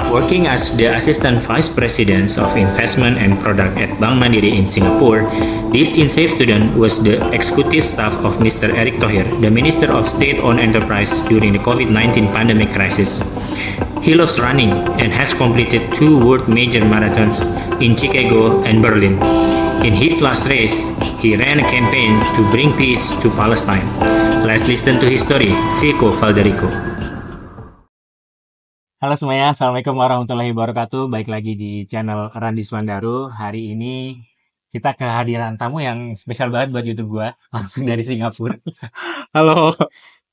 Working as the Assistant Vice President of Investment and Product at Bank Mandiri in Singapore, this INCEIF student was the executive staff of Mr. Erick Thohir, the Minister of State-Owned Enterprise during the COVID-19 pandemic crisis. He loves running and has completed 2 world major marathons in Chicago and Berlin. In his last race, he ran a campaign to bring peace to Palestine. Let's listen to his story, Fiqho Valderico. Halo semuanya, Assalamualaikum warahmatullahi wabarakatuh. Baik lagi di channel Randi Swandaru. Hari ini kita kehadiran tamu yang spesial banget buat YouTube gua, langsung dari Singapura. Halo,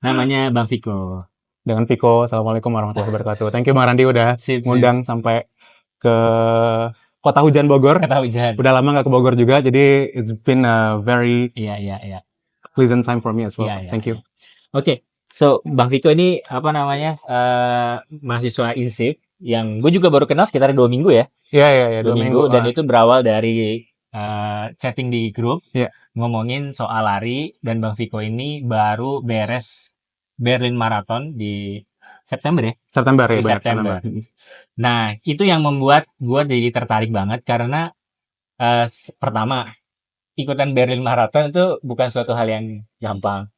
Namanya Bang Fiqho. dengan Fiqho. Assalamualaikum warahmatullahi wabarakatuh. Thank you Bang Randi udah ngundang sampai ke kota hujan Bogor. Kata hujan. Udah lama nggak ke Bogor juga, jadi it's been a very Iya. pleasant time for me as well. Iya. Thank you. Oke, so Bang Fiqho ini mahasiswa INCEIF yang gue juga baru kenal sekitar 2 minggu ya. Iya, 2 minggu dan itu berawal dari chatting di grup, Iya. ngomongin soal lari, dan Bang Fiqho ini baru beres Berlin Marathon di September ya? September ya, Di September. Nah, itu yang membuat gue jadi tertarik banget karena pertama, ikutan Berlin Marathon itu bukan suatu hal yang gampang.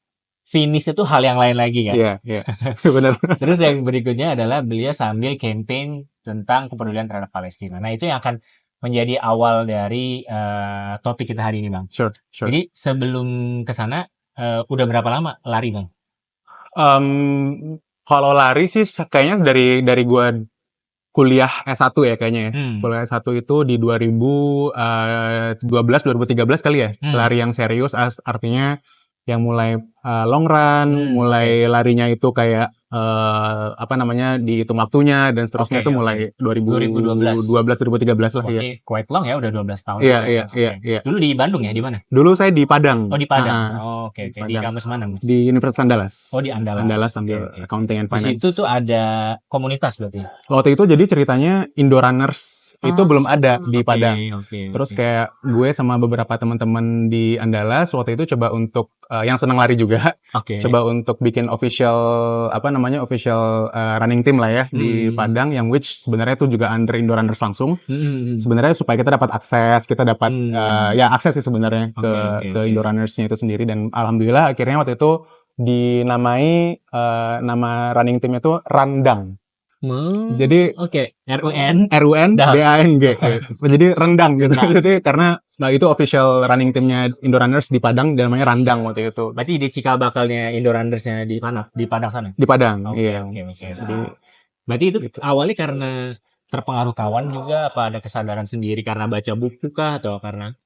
Finish itu hal yang lain lagi kan. Iya, benar. Terus yang berikutnya adalah beliau sambil campaign tentang kepedulian terhadap Palestina. Nah, itu yang akan menjadi awal dari topik kita hari ini, Bang. Sure. Jadi sebelum ke sana, udah berapa lama lari, Bang? Kalau lari sih kayaknya dari gua kuliah S1 ya kayaknya ya. Kuliah S1 itu di 2012 2013 kali ya. Lari yang serius artinya yang mulai long run, mulai larinya itu kayak dihitung waktunya dan seterusnya itu mulai 2012 2013 lah ya. Oke, quite long ya, udah 12 tahun. Iya. Dulu di Bandung ya, di mana? Dulu saya di Padang. Oh, di Padang. Oke. Di Padang. kampus mana, Mas? Di Universitas Andalas. Oh, di Andalas. Andalas sambil accounting and Di finance. situ tuh ada komunitas berarti. Waktu itu jadi ceritanya Indo Runners itu belum ada di Padang. Oke. Terus kayak gue sama beberapa teman-teman di Andalas waktu itu coba untuk yang senang lari juga, coba untuk bikin official running team lah ya di Padang, yang which sebenarnya itu juga under Indo Runners langsung. Sebenarnya supaya kita dapat akses, akses sih sebenarnya ke Indo Runners-nya itu sendiri, dan alhamdulillah akhirnya waktu itu dinamai nama running team itu Randang. Jadi RUN DANG. Jadi rendang gitu. Jadi karena itu official running timnya Indo Runners di Padang dan namanya Randang waktu itu. Berarti di cikal bakalnya Indo Runners-nya di mana? Di Padang sana? Di Padang, Oke. Jadi berarti itu awalnya karena terpengaruh kawan juga, apa ada kesadaran sendiri karena baca buku kah, atau karena?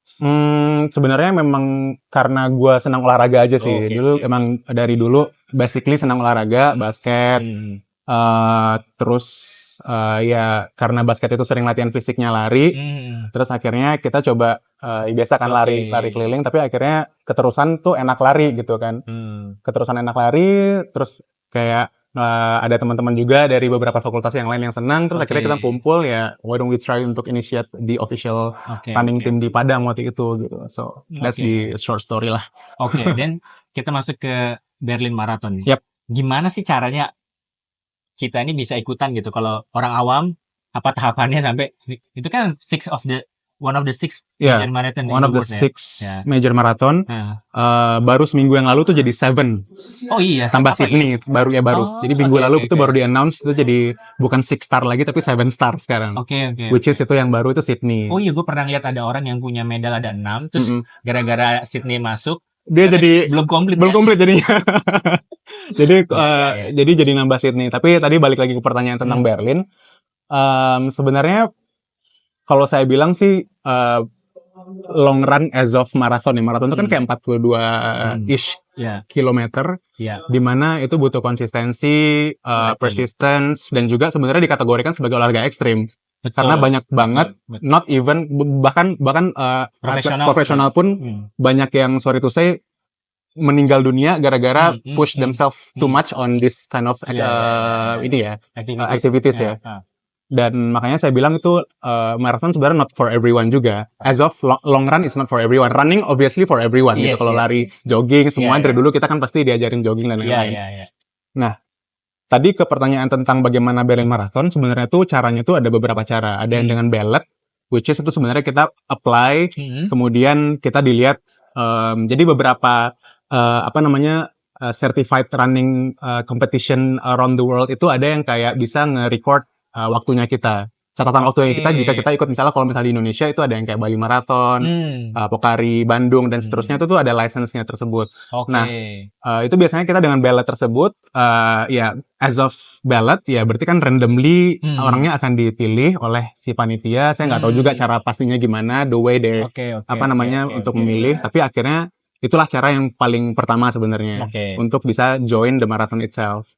Sebenarnya memang karena gue senang olahraga aja sih. Emang dari dulu basically senang olahraga, basket. Terus karena basket itu sering latihan fisiknya lari, terus akhirnya kita coba biasa kan lari keliling, tapi akhirnya keterusan tuh enak lari gitu kan. Keterusan enak lari, terus kayak ada teman-teman juga dari beberapa fakultas yang lain yang senang, terus akhirnya kita kumpul ya, why don't we try untuk initiate the official running team di Padang waktu itu gitu. So that's the short story lah. Dan kita masuk ke Berlin Marathon. Yep. Gimana sih caranya kita ini bisa ikutan gitu? Kalau orang awam, apa tahapannya sampai itu kan one of the six major marathon. One of the six major marathon. Baru seminggu yang lalu tuh jadi 7. Oh iya. Tambah Sydney baru. Jadi minggu lalu itu baru di announce itu jadi bukan 6 star lagi tapi 7 star sekarang. Oke. Which is itu yang baru itu Sydney. Oh iya, gue pernah lihat ada orang yang punya medal ada 6, terus gara-gara Sydney masuk, dia jadi belum komplit jadinya. Jadi nambah Sydney. Tapi tadi balik lagi ke pertanyaan tentang Berlin. Sebenarnya kalau saya bilang sih long run as of marathon ya. Marathon itu kan kayak 42-ish kilometer, di mana itu butuh konsistensi, persistence, dan juga sebenarnya dikategorikan sebagai olahraga ekstrim. Karena banyak banget, not even bahkan profesional pun banyak yang sorry to say meninggal dunia gara-gara push themselves too much on this kind of activities ya. Dan makanya saya bilang itu marathon sebenarnya not for everyone juga. As of long run is not for everyone. Running obviously for everyone gitu. Kalau lari, jogging, semua dari dulu kita kan pasti diajarin jogging dan lain-lain. Nah, tadi ke pertanyaan tentang bagaimana Berlin Marathon, sebenarnya tuh caranya tuh ada beberapa cara. Ada yang dengan ballot, which is itu sebenarnya kita apply, kemudian kita dilihat. Jadi beberapa certified running competition around the world itu ada yang kayak bisa nge-record waktunya kita. Catatan waktunya kita jika kita ikut, misalnya kalau misalnya di Indonesia itu ada yang kayak Bali Marathon, Pokari, Bandung, dan seterusnya itu tuh ada license-nya tersebut. Nah, itu biasanya kita dengan ballot tersebut, ya as of ballot, ya berarti kan randomly orangnya akan dipilih oleh si panitia. Saya nggak tahu juga cara pastinya gimana, the way they untuk memilih, tapi akhirnya itulah cara yang paling pertama sebenarnya untuk bisa join the marathon itself.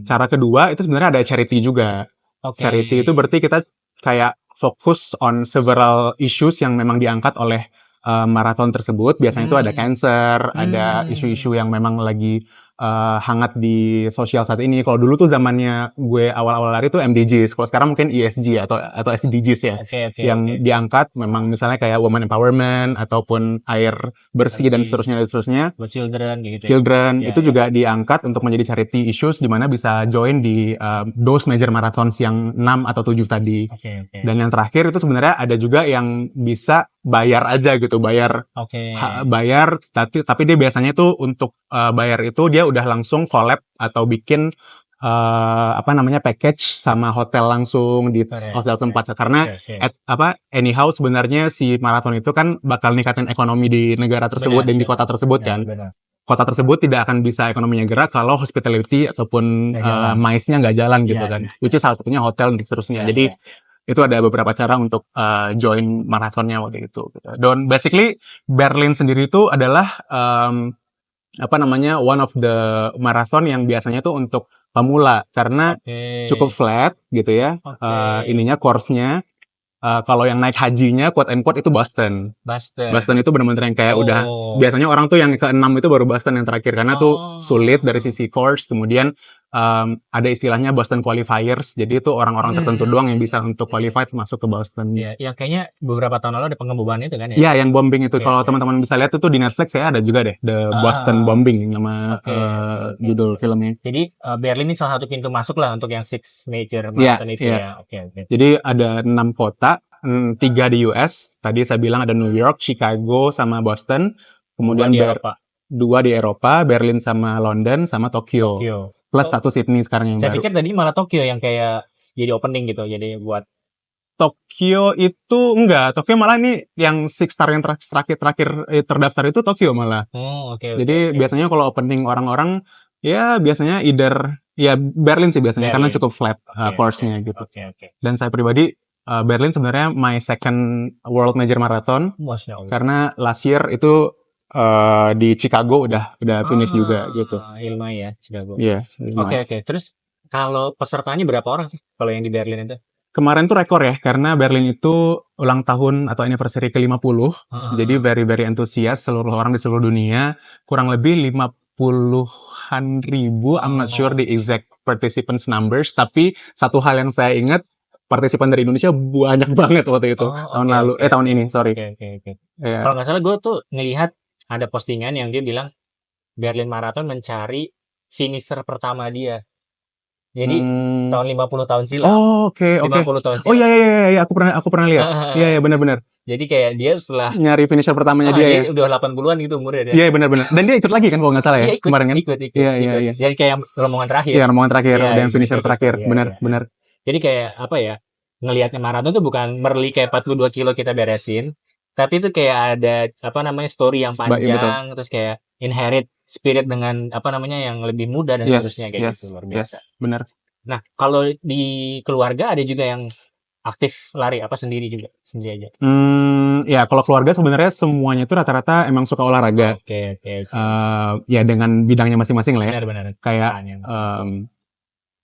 Cara kedua itu sebenarnya ada charity juga. Charity itu berarti kita kayak fokus on several issues yang memang diangkat oleh marathon tersebut. Biasanya itu ada cancer, ada isu-isu yang memang lagi hangat di sosial saat ini. Kalau dulu tuh zamannya gue awal-awal lari tuh MDGs. Kalau sekarang mungkin ESG atau SDGs ya. Yang diangkat memang misalnya kayak women empowerment ataupun air bersih dan seterusnya. Children gitu. Children itu juga diangkat untuk menjadi charity issues di mana bisa join di those major marathons yang 6 atau 7 tadi. Dan yang terakhir itu sebenarnya ada juga yang bisa bayar aja gitu, bayar tapi dia biasanya tuh untuk bayar itu dia udah langsung collab atau bikin package sama hotel langsung di hotel tempat karena anyhow sebenarnya si maraton itu kan bakal ningkatin ekonomi di negara tersebut dan di kota tersebut kan. Kota tersebut tidak akan bisa ekonominya gerak kalau hospitality ataupun MICE-nya nggak jalan gitu kan. Which is salah satunya hotel dan seterusnya. Jadi itu ada beberapa cara untuk join maratonnya waktu itu. Dan basically Berlin sendiri itu adalah one of the marathon yang biasanya tuh untuk pemula karena cukup flat gitu ya. Course-nya. Kalau yang naik hajinya quote and quote itu Boston itu benar-benar yang kayak udah biasanya orang tuh yang ke-6 itu baru Boston yang terakhir karena tuh sulit dari sisi course. Kemudian ada istilahnya Boston qualifiers, jadi itu orang-orang tertentu doang yang bisa untuk qualified masuk ke Boston. Yang kayaknya beberapa tahun lalu ada pengeboman itu kan ya? Iya, yang bombing itu. Kalau teman-teman bisa lihat itu di Netflix ya ada juga deh, The Boston Bombing nama judul filmnya. Jadi Berlin ini salah satu pintu masuk lah untuk yang six major marathon itu ya. Jadi ada 6 kota, 3 di US. Tadi saya bilang ada New York, Chicago, sama Boston. Kemudian 2 di Eropa, Berlin sama London sama Tokyo. Plus 1 Sydney sekarang yang saya baru. Saya pikir tadi malah Tokyo yang kayak jadi opening gitu, jadi buat Tokyo itu enggak. Tokyo malah ini yang 6 star yang terakhir terdaftar itu Tokyo malah. Jadi biasanya kalau opening orang-orang ya biasanya Berlin sih biasanya karena cukup flat course-nya gitu. Dan saya pribadi Berlin sebenarnya my second world major marathon karena last year itu di Chicago udah finish juga gitu. Illinois ya, Chicago. Iya. Oke. Terus kalau pesertanya berapa orang sih kalau yang di Berlin itu? Kemarin tuh rekor ya, karena Berlin itu ulang tahun atau anniversary ke-50. Jadi very very antusias seluruh orang di seluruh dunia. Kurang lebih 50-an ribu, I'm not sure the exact participants numbers, tapi satu hal yang saya ingat, partisipan dari Indonesia banyak banget waktu itu. Tahun ini, sorry. Kalau nggak salah gue tuh ngelihat ada postingan yang dia bilang Berlin Marathon mencari finisher pertama dia. Jadi tahun 50 tahun silam. 50 tahun silam. Oh iya, aku pernah lihat. Iya, benar-benar. Jadi kayak dia setelah nyari finisher pertamanya dia ya. Udah 80-an gitu umurnya dia. Iya, benar-benar. Dan dia ikut lagi kan kalau nggak salah ya, kemarin kan. Ikut. Iya. Jadi kayak rombongan terakhir. Iya, rombongan terakhir dan finisher terakhir. Benar. Jadi kayak apa ya? Ngelihatnya maraton tuh bukan merli kayak 42 kilo kita beresin, tapi itu kayak ada story yang panjang, terus kayak inherit spirit dengan yang lebih muda dan seterusnya kayak gitu, luar biasa. Benar. Nah, kalau di keluarga ada juga yang aktif lari sendiri aja? Ya kalau keluarga sebenarnya semuanya itu rata-rata emang suka olahraga. Oke. Ya dengan bidangnya masing-masing lah ya. Benar. Kayak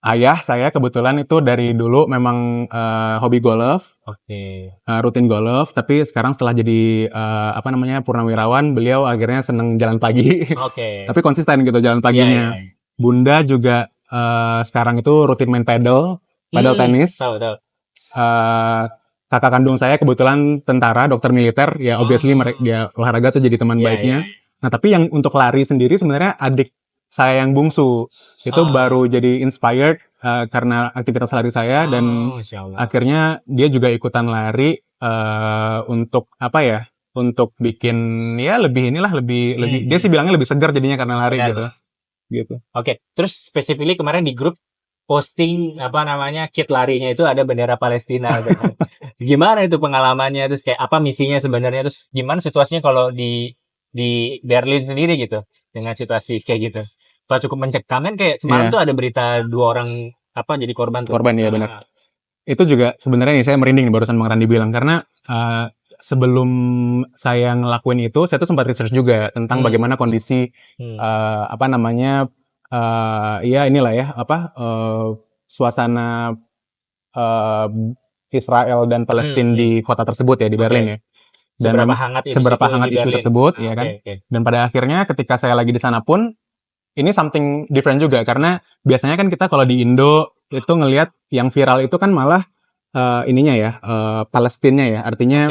ayah saya kebetulan itu dari dulu memang hobi golf. Rutin golf, tapi sekarang setelah jadi purnawirawan, beliau akhirnya seneng jalan pagi. Tapi konsisten gitu jalan paginya. Bunda juga sekarang itu rutin main paddle tenis. Tahu. Kakak kandung saya kebetulan tentara, dokter militer, ya obviously dia olahraga tuh jadi teman baiknya. Nah, tapi yang untuk lari sendiri sebenarnya adik saya yang bungsu. Itu baru jadi inspired karena aktivitas lari saya dan Masya Allah. akhirnya dia juga ikutan lari untuk apa ya? Untuk bikin ya lebih dia sih bilangnya lebih segar jadinya karena lari Benar. gitu. Oke, terus spesifikly kemarin di grup posting apa namanya kit larinya itu ada bendera Palestina gitu kan. Gimana itu pengalamannya, terus kayak apa misinya sebenarnya, terus gimana situasinya kalau di Berlin sendiri gitu dengan situasi kayak gitu. Apa cukup mencekam kan, kayak semalam Iya. tuh ada berita 2 orang apa jadi korban tuh. Korban ya benar. Itu juga sebenarnya nih saya merinding nih barusan Bang Randi bilang karena sebelum saya ngelakuin itu saya tuh sempat research juga tentang bagaimana kondisi apa namanya ya inilah ya suasana Israel dan Palestina di kota tersebut ya di Berlin ya. Dan Seberapa hangat isu seberapa itu hangat di isu Berlin. tersebut ya kan. Dan pada akhirnya ketika saya lagi di sana pun ini something different juga karena biasanya kan kita kalau di Indo itu ngelihat yang viral itu kan malah ininya ya Palestinnya ya, artinya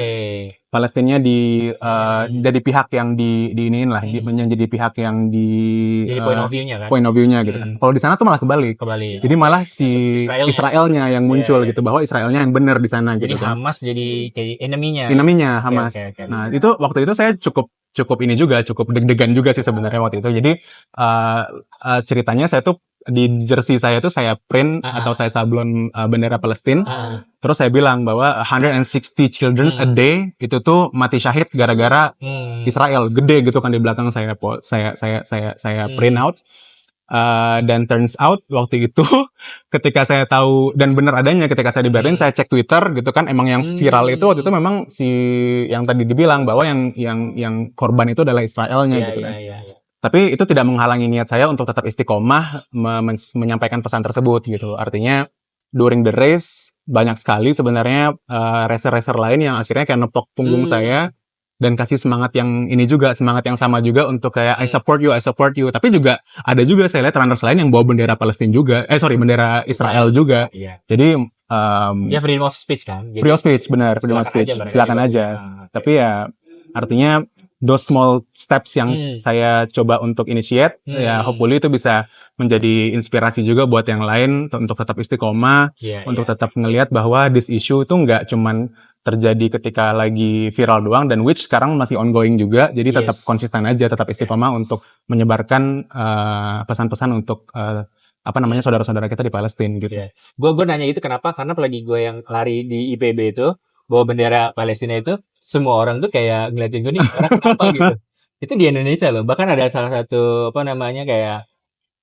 Palestinnya jadi pihak yang diiniin lah, menjadi pihak yang Jadi point of view-nya gitu kan. Kalau di sana tuh malah kebalik. Jadi malah si Israelnya yang muncul gitu, bahwa Israelnya yang benar di sana Jadi gitu kan. Hamas jadi kayak Enemy-nya Hamas. Nah, itu waktu itu saya cukup deg-degan juga sih sebenarnya waktu itu. Jadi ceritanya saya tuh di jersey saya tuh saya print atau saya sablon bendera Palestina. Terus saya bilang bahwa 160 children a day itu tuh mati syahid gara-gara Israel, gede gitu kan di belakang saya print out. Dan turns out waktu itu ketika saya tahu dan benar adanya ketika saya di Berlin, saya cek Twitter gitu kan, emang yang viral itu waktu itu memang si yang tadi dibilang bahwa yang korban itu adalah Israelnya gitu kan. Tapi itu tidak menghalangi niat saya untuk tetap istiqomah menyampaikan pesan tersebut gitu. Artinya during the race banyak sekali sebenarnya racer-racer lain yang akhirnya kayak nepok punggung saya dan kasih semangat yang ini juga, semangat yang sama juga untuk kayak I support you. Tapi juga ada juga saya lihat runners lain yang bawa bendera Palestina juga. Bendera Israel juga. Jadi ya freedom of speech kan. Free of speech, benar, freedom of speech. Silakan aja. Tapi ya artinya those small steps yang saya coba untuk initiate, ya hopefully itu bisa menjadi inspirasi juga buat yang lain untuk tetap istiqomah, untuk tetap ngelihat bahwa this issue itu nggak cuman terjadi ketika lagi viral doang, dan which sekarang masih ongoing juga, jadi tetap konsisten aja, tetap istiqomah untuk menyebarkan pesan-pesan untuk saudara-saudara kita di Palestina gitu. Gue nanya itu kenapa? Karena apalagi gue yang lari di IPB itu bawa bendera Palestina itu, semua orang tuh kayak ngeliatin gue nih orang kenapa gitu. Itu di Indonesia loh. Bahkan ada salah satu kayak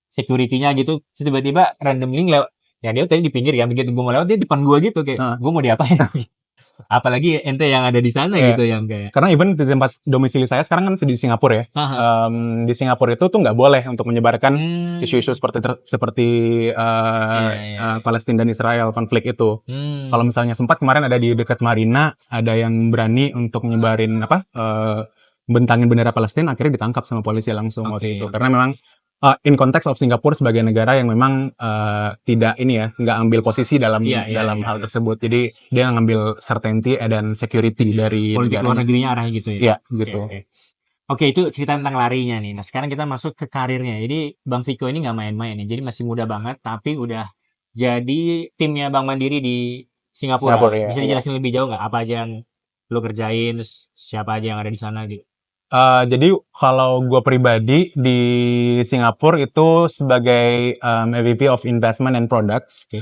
security-nya gitu, tiba-tiba randomly lewat. Ya dia tadi di pinggir ya, begitu gue mau lewat dia depan gue gitu kayak gue mau diapain? Apalagi ente yang ada di sana gitu yang kayak. Karena even di tempat domisili saya sekarang kan di Singapura ya. Di Singapura itu tuh nggak boleh untuk menyebarkan isu-isu seperti Palestina dan Israel konflik itu. Kalau misalnya sempat kemarin ada di dekat Marina ada yang berani untuk nyebarin bentangin bendera Palestina, akhirnya ditangkap sama polisi langsung waktu itu. Karena memang in context of Singapura sebagai negara yang memang tidak nggak ambil posisi dalam hal tersebut. Jadi dia ngambil certainty dan security dari politik luar negerinya arahnya gitu ya. Iya, gitu. Oke, itu cerita tentang larinya nih. Nah, sekarang kita masuk ke karirnya. Jadi Bang Fiqho ini nggak main-main nih. Jadi masih muda banget, tapi udah jadi timnya Bank Mandiri di Singapura. Bisa dijelasin lebih jauh nggak? Apa aja yang lo kerjain, terus siapa aja yang ada di sana gitu? Jadi kalau gue pribadi di Singapura itu sebagai EVP of Investment and Products,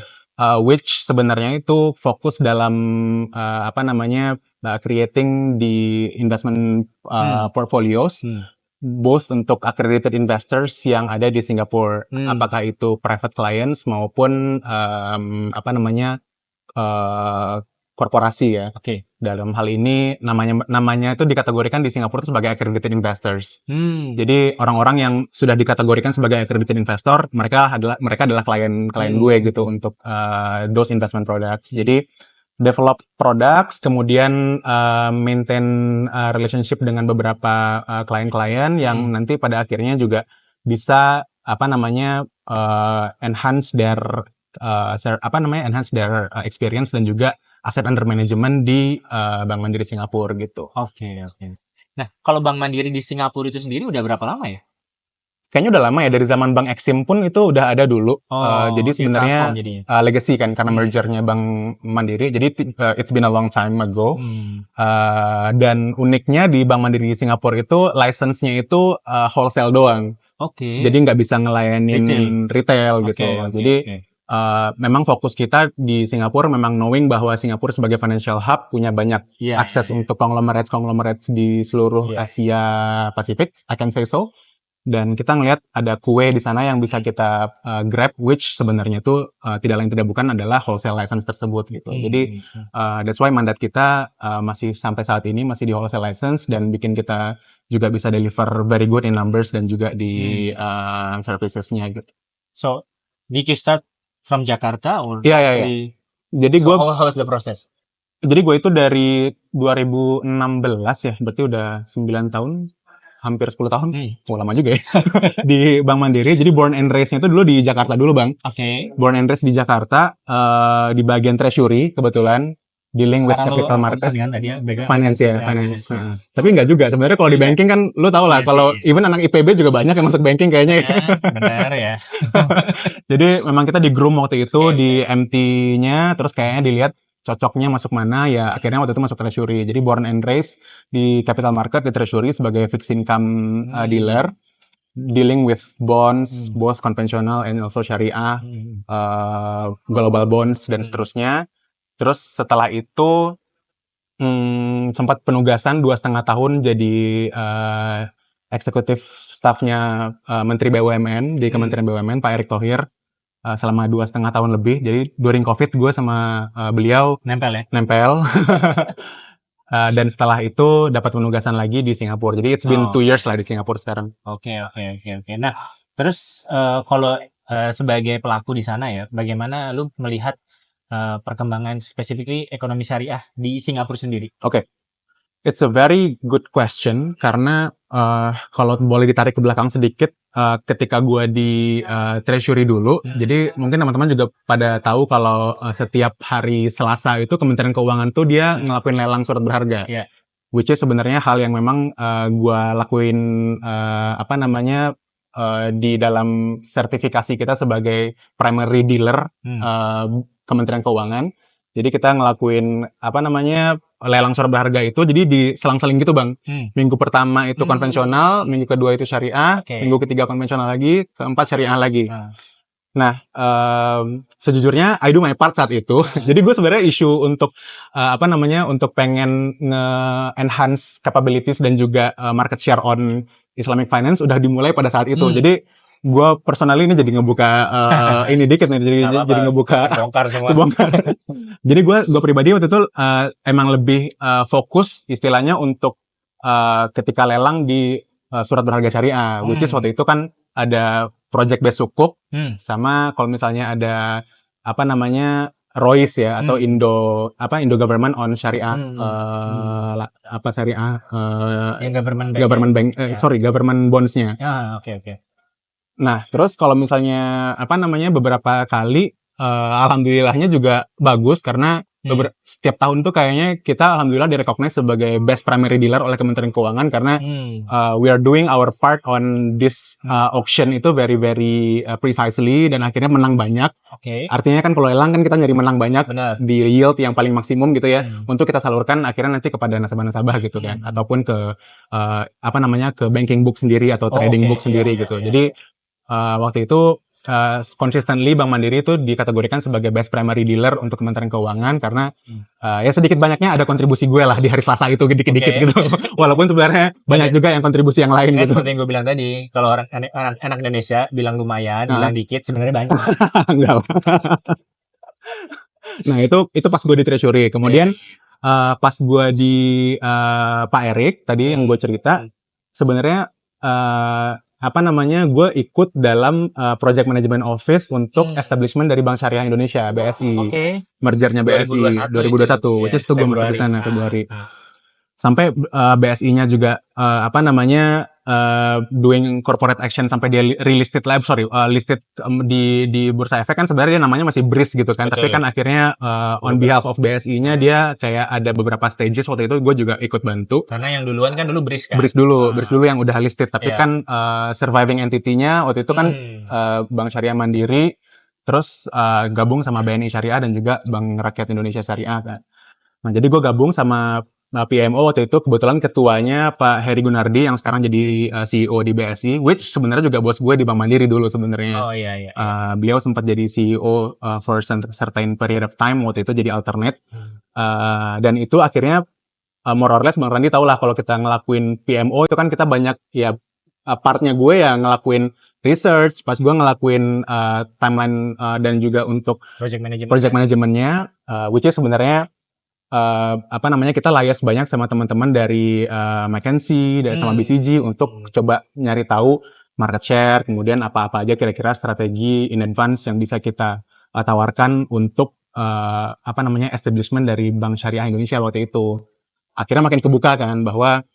which sebenarnya itu fokus dalam creating the investment portfolios, both untuk accredited investors yang ada di Singapura, apakah itu private clients maupun korporasi ya. Dalam hal ini namanya itu dikategorikan di Singapura itu sebagai accredited investors. Jadi orang-orang yang sudah dikategorikan sebagai accredited investor, mereka adalah klien gue gitu untuk those investment products. Jadi develop products, kemudian maintain relationship dengan beberapa klien-klien yang nanti pada akhirnya juga bisa enhance their experience dan juga asset under management di Bank Mandiri Singapura gitu. Oke. Nah, kalau Bank Mandiri di Singapura itu sendiri udah berapa lama ya? kayaknya udah lama ya, dari zaman Bank Exim pun itu udah ada dulu. Jadi sebenarnya legacy kan karena mergernya Bank Mandiri. Jadi it's been a long time ago. Dan uniknya di Bank Mandiri di Singapura itu license-nya itu wholesale doang. Jadi nggak bisa ngelayanin retail gitu. Jadi memang fokus kita di Singapura memang knowing bahwa Singapura sebagai financial hub punya banyak akses untuk conglomerates di seluruh Asia Pasifik, I can say so. Dan kita ngelihat ada kue di sana yang bisa kita grab, which sebenarnya itu tidak lain tidak bukan adalah wholesale license tersebut gitu. Jadi that's why mandat kita masih sampai saat ini masih di wholesale license dan bikin kita juga bisa deliver very good in numbers dan juga di servicesnya gitu. So, did you start from Jakarta or? Iya. Jadi how was the process? Jadi gue itu dari 2016 ya, berarti udah 9 tahun, hampir 10 tahun. Lama juga ya. Di Bank Mandiri. Jadi born and raised-nya itu dulu di Jakarta dulu, Bang. Born and raised di Jakarta, di bagian treasury kebetulan, dealing with capital market. Finance. Tapi enggak juga. Sebenarnya kalau di banking kan lu tau lah, kalau even anak IPB juga banyak yang masuk banking kayaknya. Benar ya. Jadi memang kita di groom waktu itu di MT-nya, terus kayaknya dilihat cocoknya masuk mana, ya akhirnya waktu itu masuk treasury. Jadi born and raised di capital market di treasury sebagai fixed income dealer, dealing with bonds, both conventional and also syariah, global bonds dan seterusnya. Terus setelah itu sempat penugasan 2,5 tahun jadi eksekutif staffnya Menteri BUMN di Kementerian BUMN, Pak Erick Thohir, selama 2,5 tahun lebih. Jadi during COVID gue sama beliau nempel. Dan setelah itu dapat penugasan lagi di Singapura. Jadi it's been 2 years lah di Singapura sekarang. Oke. Nah, terus kalau sebagai pelaku di sana ya, bagaimana lu melihat perkembangan specifically ekonomi syariah di Singapura sendiri? Oke. It's a very good question karena kalau boleh ditarik ke belakang sedikit, ketika gue di treasury dulu, jadi mungkin teman-teman juga pada tahu kalau setiap hari Selasa itu Kementerian Keuangan tuh dia ngelakuin lelang surat berharga, which is sebenarnya hal yang memang gue lakuin di dalam sertifikasi kita sebagai primary dealer Kementerian Keuangan. Jadi kita ngelakuin lelang surat berharga itu jadi diselang-seling gitu, Bang. Minggu pertama itu konvensional, minggu kedua itu syariah, minggu ketiga konvensional lagi, keempat syariah lagi. Nah, sejujurnya I do my part saat itu. Jadi gue sebenarnya isu untuk untuk pengen nge-enhance capabilities dan juga market share on Islamic Finance udah dimulai pada saat itu. Jadi gue personally ini jadi ngebuka ini dikit nih, jadi ngebuka kebongkar. Jadi gue pribadi waktu itu emang lebih fokus istilahnya untuk ketika lelang di surat berharga syariah, which is waktu itu kan ada project based sukuk sama kalau misalnya ada ROIS ya atau Indo government on syariah government bonds-nya. Oke. Nah, terus kalau misalnya beberapa kali alhamdulillahnya juga bagus karena setiap tahun tuh kayaknya kita alhamdulillah direcognize sebagai best primary dealer oleh Kementerian Keuangan karena we are doing our part on this auction itu very very precisely dan akhirnya menang banyak. Artinya kan kalau lelang kan kita nyari menang banyak di yield yang paling maksimum gitu ya untuk kita salurkan akhirnya nanti kepada nasabah-nasabah gitu kan ataupun ke ke banking book sendiri atau trading book sendiri gitu. Jadi waktu itu consistently Bank Mandiri itu dikategorikan sebagai best primary dealer untuk Kementerian Keuangan karena ya sedikit banyaknya ada kontribusi gue lah di hari Selasa itu dikit-dikit gitu. Walaupun sebenarnya banyak juga yang kontribusi yang lain gitu. Seperti yang gue bilang tadi, kalau anak Indonesia bilang lumayan, bilang dikit, sebenarnya banyak. Enggak lah. Nah itu pas gue di treasury. Kemudian pas gue di Pak Erick tadi yang gue cerita, sebenarnya gue ikut dalam Project Management Office untuk establishment dari Bank Syariah Indonesia, BSI. Mergernya BSI 2021, which is itu gue masuk di sana Februari. Sampai BSI-nya juga doing corporate action sampai dia listed di bursa efek kan sebenarnya dia namanya masih BRIS gitu kan. Betul. Tapi kan akhirnya on behalf of BSI-nya dia kayak ada beberapa stages waktu itu gue juga ikut bantu. Karena yang duluan kan dulu BRIS kan. BRIS dulu yang udah listed. Tapi kan surviving entity-nya waktu itu kan Bank Syariah Mandiri, terus gabung sama BNI Syariah dan juga Bank Rakyat Indonesia Syariah kan. Nah, jadi gue gabung sama PMO waktu itu, kebetulan ketuanya Pak Heri Gunardi yang sekarang jadi CEO di BSI, which sebenarnya juga bos gue di Bank Mandiri dulu sebenarnya. Oh iya. Beliau sempat jadi CEO for certain period of time, waktu itu jadi alternate. Dan itu akhirnya more or less Bang Randi tau lah kalau kita ngelakuin PMO itu kan kita banyak ya partnya gue ya ngelakuin research, pas gue ngelakuin timeline dan juga untuk project manajemennya, which is sebenarnya kita lias banyak sama teman-teman dari McKinsey dan sama BCG untuk coba nyari tahu market share, kemudian apa-apa aja kira-kira strategi in advance yang bisa kita tawarkan untuk establishment dari Bank Syariah Indonesia waktu itu. Akhirnya makin kebuka kan bahwa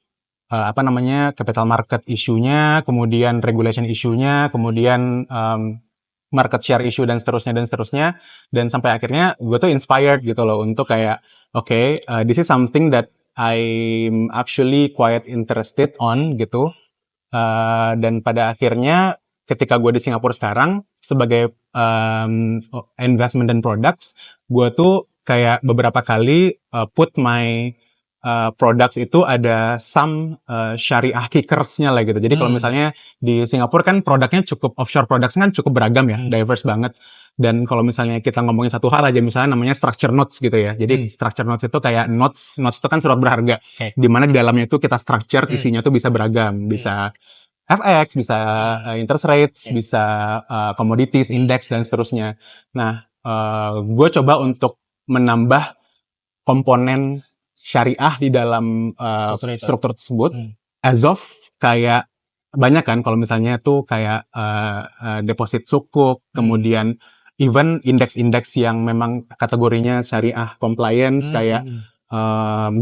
capital market issue-nya, kemudian regulation issue-nya, kemudian market share issue dan seterusnya, dan sampai akhirnya gue tuh inspired gitu loh untuk kayak this is something that I'm actually quite interested on gitu. Dan pada akhirnya ketika gue di Singapura sekarang sebagai investment dan products, gue tuh kayak beberapa kali put my products itu ada some syariah kickersnya lah gitu. Jadi kalau misalnya di Singapura kan produknya cukup, offshore products kan cukup beragam ya, diverse banget. Dan kalau misalnya kita ngomongin satu hal aja, misalnya namanya structure notes gitu ya. Jadi structure notes itu kayak notes itu kan surat berharga. Di mana di dalamnya itu kita structure, isinya tuh bisa beragam. Bisa FX, bisa interest rates, bisa commodities, index, dan seterusnya. Nah, gue coba untuk menambah komponen syariah di dalam struktur tersebut, as of kayak banyak kan kalau misalnya tuh kayak deposit sukuk, kemudian even indeks-indeks yang memang kategorinya syariah compliance kayak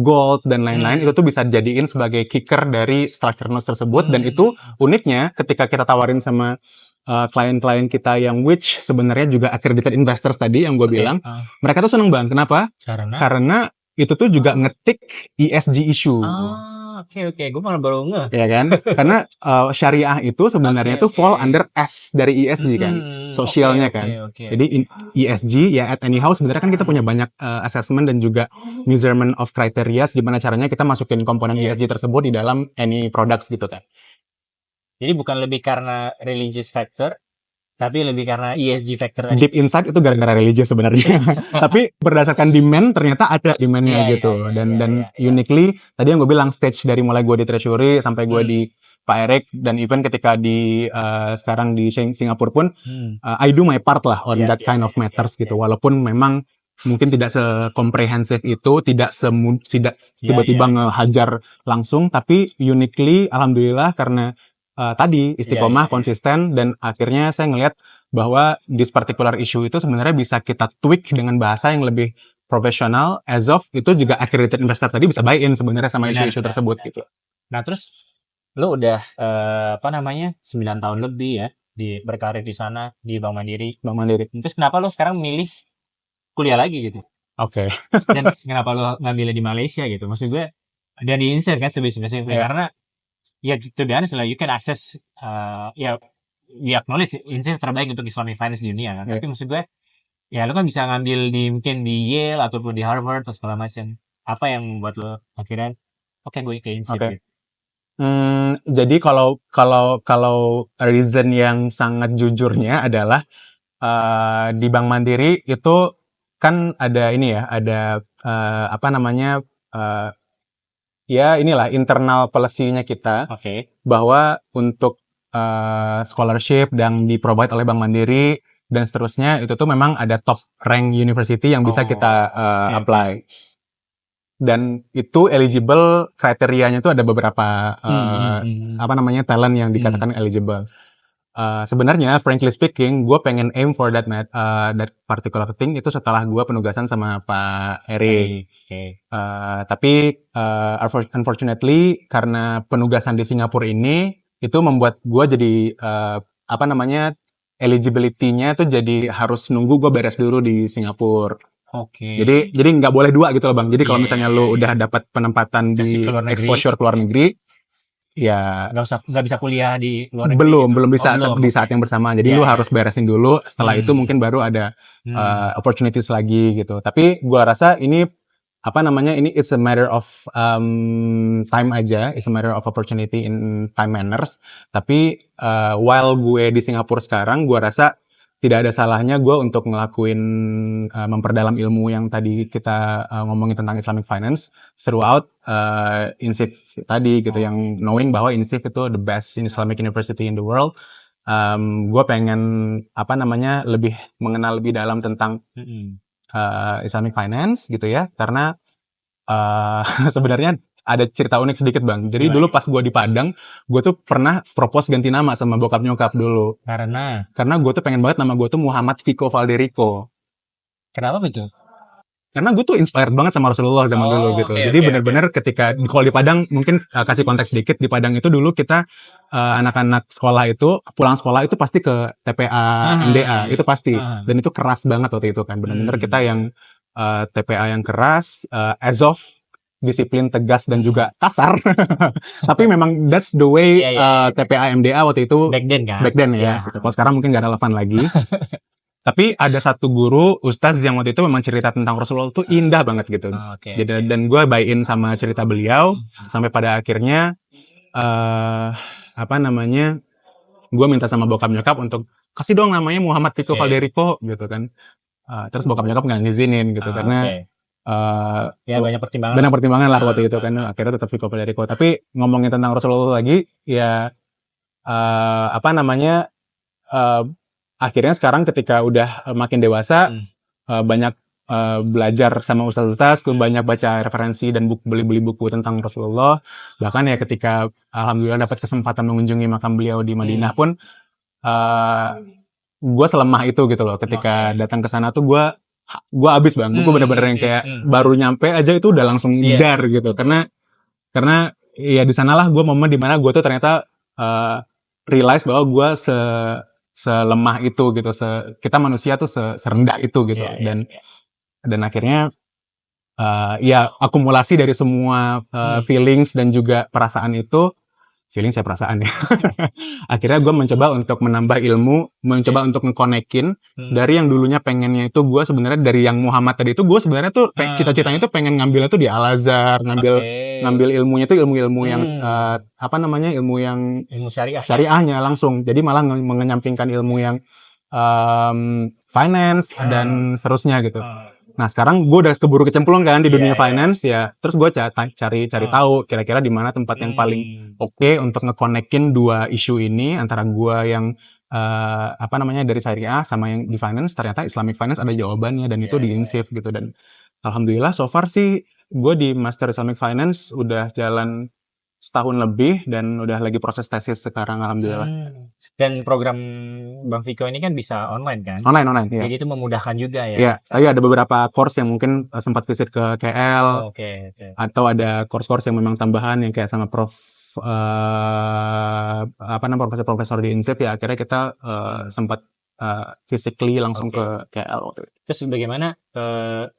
gold dan lain-lain, itu tuh bisa jadiin sebagai kicker dari structure notes tersebut. Dan itu uniknya ketika kita tawarin sama klien-klien kita yang which sebenarnya juga accredited investors tadi yang gue bilang, mereka tuh seneng banget. Kenapa? Karena itu tuh juga ngetik ESG issue. Oke. Gue malah baru ngeh. Ya kan? Karena syariah itu sebenarnya tuh fall under S dari ESG kan, sosialnya kan. Jadi ESG ya at anyhow sebenarnya kan kita punya banyak assessment dan juga measurement of criteria gimana caranya kita masukin komponen ESG tersebut di dalam any products gitu kan. Jadi bukan lebih karena religious factor, tapi lebih karena ESG factor tadi. Deep inside itu gara-gara religious sebenarnya. Tapi berdasarkan demand ternyata ada demand-nya gitu. Dan uniquely tadi yang gue bilang stage dari mulai gue di treasury sampai gue di Pak Erik dan even ketika di sekarang di Singapura pun I do my part lah on that kind of matters gitu. Walaupun memang mungkin tidak se-komprehensif itu, tidak tiba-tiba ngehajar langsung, tapi uniquely alhamdulillah karena tadi istiqomah, konsisten, dan akhirnya saya ngelihat bahwa this particular issue itu sebenarnya bisa kita tweak dengan bahasa yang lebih profesional, as of itu juga accredited investor tadi bisa buy-in sebenarnya sama isu-isu tersebut gitu. Nah terus lo udah 9 tahun lebih ya berkarir di sana di Bank Mandiri. Terus kenapa lo sekarang milih kuliah lagi gitu? Oke. Dan kenapa lo ngambilnya di Malaysia gitu? Maksud gue dan di INCEIF kan sebesar karena ya, to be honest lah, you can access, we acknowledge INCEIF terbaik untuk Islamic Finance di dunia kan. Tapi maksud gue, ya lo kan bisa ngambil mungkin di Yale ataupun di Harvard atau segala macam. Apa yang membuat lo akhirnya, gue ke INCEIF gitu? Jadi kalau reason yang sangat jujurnya adalah di Bank Mandiri itu kan ada ini ya, ada ya inilah internal policy-nya kita bahwa untuk scholarship yang di-provide oleh Bank Mandiri dan seterusnya itu tuh memang ada top rank university yang bisa kita apply. Dan itu eligible kriterianya itu ada beberapa talent yang dikatakan eligible. Sebenarnya frankly speaking, gue pengen aim for that particular thing itu setelah gue penugasan sama Pak Erik. Tapi unfortunately karena penugasan di Singapura ini itu membuat gue jadi eligibility-nya tuh jadi harus nunggu gue beres dulu di Singapura. Oke. Jadi nggak boleh 2 gitu loh Bang. Jadi kalau Iya, misalnya iya, lu iya, udah dapat penempatan Kasih di ke luar negeri. exposure ke luar negeri, ya nggak bisa kuliah di luar negeri gitu. belum bisa belum, di oke. saat yang bersamaan. Jadi Iya, lu iya, harus beresin dulu. Setelah itu mungkin baru ada opportunities lagi gitu. Tapi gua rasa ini ini it's a matter of time aja, it's a matter of opportunity in time manners. Tapi while gue di Singapura sekarang, gua rasa tidak ada salahnya gue untuk ngelakuin memperdalam ilmu yang tadi kita ngomongin tentang Islamic Finance throughout INCEIF tadi gitu, yang knowing bahwa INCEIF itu the best in Islamic University in the world. Gue pengen lebih mengenal lebih dalam tentang Islamic Finance gitu ya, karena sebenarnya ada cerita unik sedikit Bang. Jadi dulu pas gue di Padang, gue tuh pernah propose ganti nama sama bokap nyokap dulu. Karena gue tuh pengen banget nama gue tuh Muhammad Fiqho Valderico. Kenapa begitu? Karena gue tuh inspired banget sama Rasulullah zaman dulu gitu. Jadi benar-benar ketika kalau di Padang, mungkin kasih konteks sedikit, di Padang itu dulu kita anak-anak sekolah itu pulang sekolah itu pasti ke TPA MDA, itu pasti. Dan itu keras banget waktu itu kan. Benar-benar kita yang TPA yang keras, as of disiplin, tegas, dan juga kasar. Tapi memang that's the way TPA MDA waktu itu back then kan? Back then ya. Gitu. Kalau sekarang mungkin gak relevan lagi. Tapi ada satu guru, ustaz yang waktu itu memang cerita tentang Rasulullah itu indah banget gitu. Jadi dan gue buy in sama cerita beliau sampai pada akhirnya gue minta sama bokap nyokap untuk kasih dong namanya Muhammad Fiqho Valderico gitu kan. Terus bokap nyokap nggak ngizinin gitu karena banyak pertimbangan lah waktu itu kan, akhirnya tetap Fiqho Valderico. Tapi ngomongin tentang Rasulullah lagi ya akhirnya sekarang ketika udah makin dewasa banyak belajar sama ustaz-ustaz, banyak baca referensi dan beli buku tentang Rasulullah. Bahkan ya ketika alhamdulillah dapat kesempatan mengunjungi makam beliau di Madinah pun gue selemah itu gitu loh. Ketika datang ke sana tuh gue abis Bang. Gue bener-bener yang kayak baru nyampe aja itu udah langsung dar gitu. Karena ya di sanalah gue momen dimana gue tuh ternyata realize bahwa gue selemah itu gitu, kita manusia tuh serendah itu gitu. Dan akhirnya ya akumulasi dari semua feelings dan juga perasaan itu, perasaan ya. Akhirnya gue mencoba untuk menambah ilmu, mencoba untuk ngekonekin dari yang dulunya pengennya itu gue sebenarnya dari yang Muhammad tadi itu gue sebenarnya tuh cita-citanya tuh pengen ngambilnya tuh di Al-Azhar, ngambil ilmunya tuh ilmu yang ilmu yang syariahnya langsung. Jadi malah mengenyampingkan ilmu yang finance dan seterusnya gitu. Nah sekarang gue udah keburu kecemplung kan di dunia finance ya, terus gue cari tahu kira-kira di mana tempat yang paling oke untuk ngekonekin dua isu ini antara gue yang dari syariah sama yang di finance. Ternyata Islamic Finance ada jawabannya dan itu di INCEIF gitu. Dan alhamdulillah so far sih gue di Master Islamic Finance udah jalan setahun lebih dan udah lagi proses tesis sekarang alhamdulillah. Dan program Bang Fiqho ini kan bisa online kan? Online ya. Jadi itu memudahkan juga ya. Iya, tapi ada beberapa course yang mungkin sempat visit ke KL. Atau ada course-course yang memang tambahan yang kayak sama profesor-profesor di INCEIF ya, akhirnya kita sempat physically langsung ke KL waktu itu. Terus bagaimana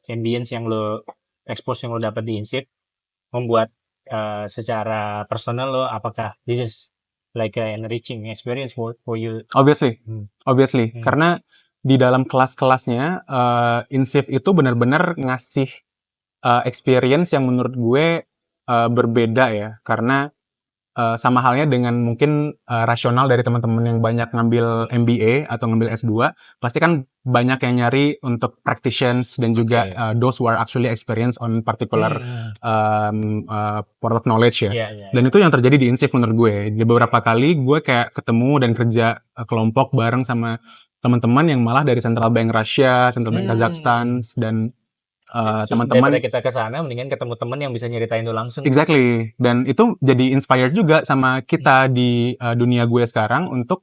ambience yang lo expose yang lo dapat di INCEIF membuat secara personal lo, apakah this is like an enriching experience for you? Obviously. Karena di dalam kelas-kelasnya INCEIF itu benar-benar ngasih experience yang menurut gue berbeda ya, karena sama halnya dengan mungkin rasional dari teman-teman yang banyak ngambil MBA atau ngambil S2, pasti kan banyak yang nyari untuk practitioners dan juga those who are actually experienced on particular part of knowledge ya. Dan itu yang terjadi di INCEIF menurut gue. Di beberapa kali gue kayak ketemu dan kerja kelompok bareng sama teman-teman yang malah dari Central Bank Russia, Central Bank Kazakhstan, dan teman-teman. Daripada kita ke sana mendingan ketemu teman yang bisa nyeritain itu langsung. Exactly. Dan itu jadi inspired juga sama kita di dunia gue sekarang untuk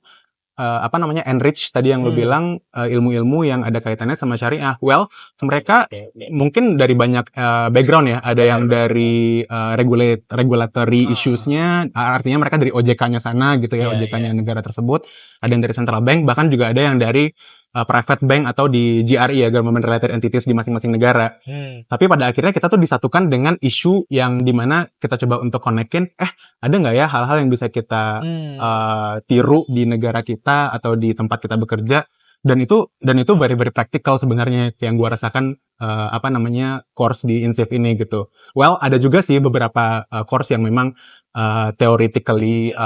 enrich tadi yang lu bilang ilmu-ilmu yang ada kaitannya sama syariah. Well, mereka mungkin dari banyak background ya. Ada yang dari regulatory issues-nya, artinya mereka dari OJK-nya sana gitu ya, OJK-nya negara tersebut. Ada yang dari central bank, bahkan juga ada yang dari private bank atau di GRE ya, government related entities di masing-masing negara. Tapi pada akhirnya kita tuh disatukan dengan isu yang dimana kita coba untuk konekin, ada nggak ya hal-hal yang bisa kita tiru di negara kita atau di tempat kita bekerja, dan itu very very practical sebenarnya yang gua rasakan course di INCEIF ini gitu. Well, ada juga sih beberapa course yang memang theoretically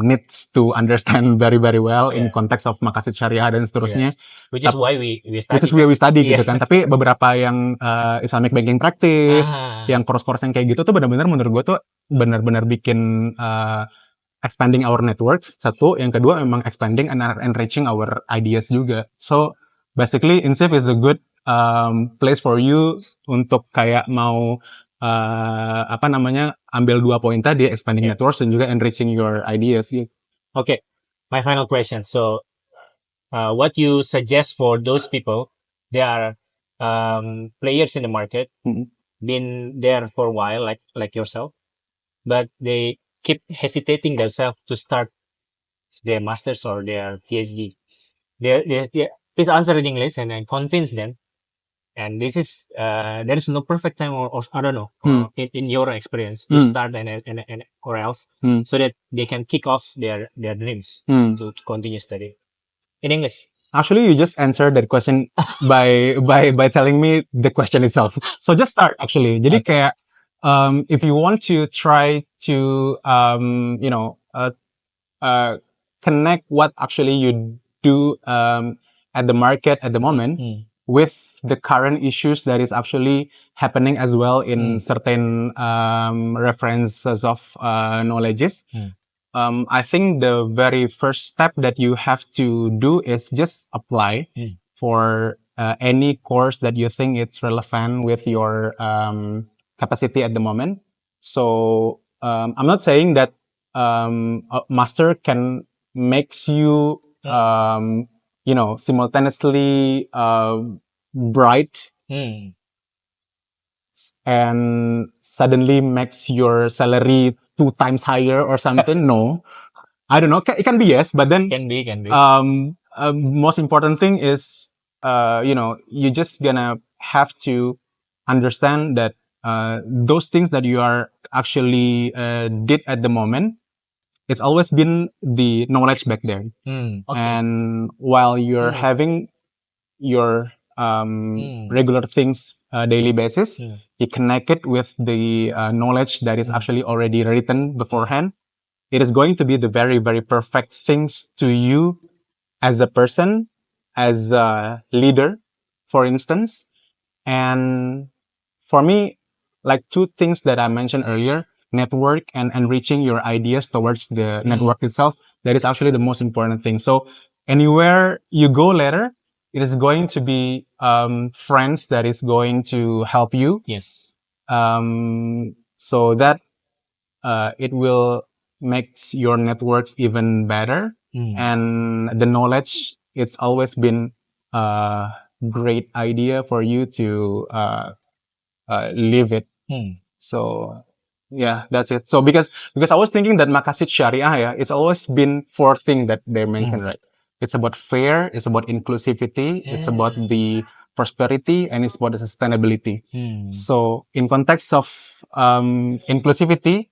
needs to understand very very well in context of maqasid syariah dan seterusnya. Which is why we study. Which is why we study gitu kan. Tapi beberapa yang Islamic banking practice, yang course-course yang kayak gitu tuh benar-benar menurut gue tuh benar-benar bikin expanding our networks. Satu, yang kedua memang expanding and enriching our ideas juga. So basically INCEIF is a good place for you untuk kayak mau ambil 2 poin tadi, expanding networks dan juga enriching your ideas gitu. Okay, my final question. So, what you suggest for those people, they are players in the market, been there for a while, like yourself, but they keep hesitating themselves to start their masters or their PhD. Please answer in English and then convince them. And this is there is no perfect time or I don't know in your experience to start and or else so that they can kick off their dreams to continue study in English. Actually, you just answered that question by telling me the question itself. So just start actually. Jadi kayak if you want to try to connect what actually you do at the market at the moment with the current issues that is actually happening as well in certain references of knowledges. I think the very first step that you have to do is just apply for any course that you think it's relevant with your capacity at the moment. So I'm not saying that a master can makes you simultaneously bright and suddenly makes your salary 2 times higher or something. No, I don't know. It can be yes, but then can be. Most important thing is you just gonna have to understand that those things that you are actually did at the moment, it's always been the knowledge back there. And while you're having your regular things daily basis, you connect it with the knowledge that is actually already written beforehand. It is going to be the very, very perfect things to you as a person, as a leader, for instance. And for me, like 2 things that I mentioned earlier, network and enriching your ideas towards the network itself, that is actually the most important thing. So anywhere you go later, it is going to be friends that is going to help you. Yes. So that it will make your networks even better. And the knowledge, it's always been a great idea for you to live it. So yeah, that's it. So because I was thinking that maqasid syariah, it's always been 4 things that they mentioned, right? It's about fair, it's about inclusivity, it's about the prosperity, and it's about the sustainability. So in context of inclusivity,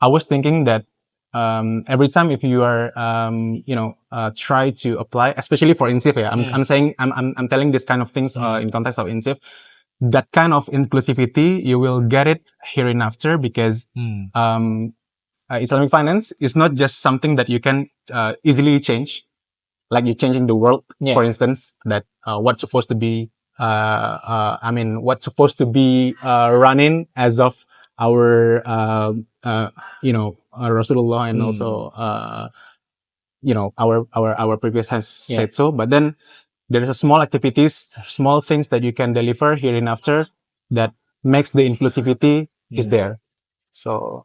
I was thinking that every time if you are try to apply, especially for INCEIF, I'm telling this kind of things in context of INCEIF, that kind of inclusivity you will get it hereinafter because Islamic finance is not just something that you can easily change, like you're changing the world, for instance, that what's supposed to be running as of our Rasulullah and also our previous has said so. But then there is a small activities, small things that you can deliver here and after that makes the inclusivity is there. So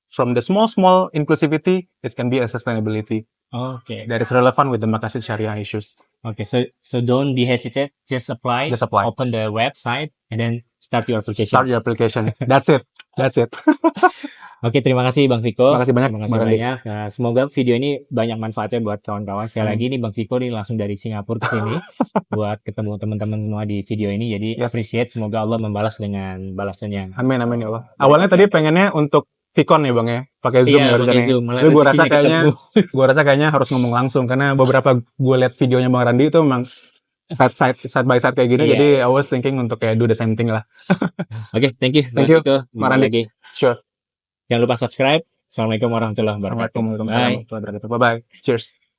from the small inclusivity, it can be a sustainability. Okay. that is relevant with the Maqasid Sharia issues. Okay. So don't be hesitant. Just apply. Just apply. Open the website and then start your application. Start your application. That's it. That's it. Oke, terima kasih Bang Viko. Makasih banyak, Terima kasih Bang Randi. banyak. Nah, semoga video ini banyak manfaatnya buat kawan-kawan. Sekali lagi nih Bang Viko nih langsung dari Singapura ke sini buat ketemu teman-teman semua di video ini. Jadi Yes. appreciate, semoga Allah membalas dengan balasan yang Amin, amin ya Allah. Awalnya tadi pengennya untuk Vicon ya Bang ya, pakai Zoom ya pakai rencananya. Zoom. Malah Tapi gue rasa rezekinya kayaknya, ketemu. harus ngomong langsung karena beberapa gue lihat videonya Bang Randi itu memang side by side kayak gini. Iya. Jadi I was thinking untuk kayak do the same thing lah. Oke, thank you. Thank Bang you, Viko. Bang Jumpa Randi. lagi. Sure. Jangan lupa subscribe. Assalamualaikum warahmatullahi wabarakatuh. Assalamualaikum warahmatullahi Bye. wabarakatuh. Bye bye. Cheers.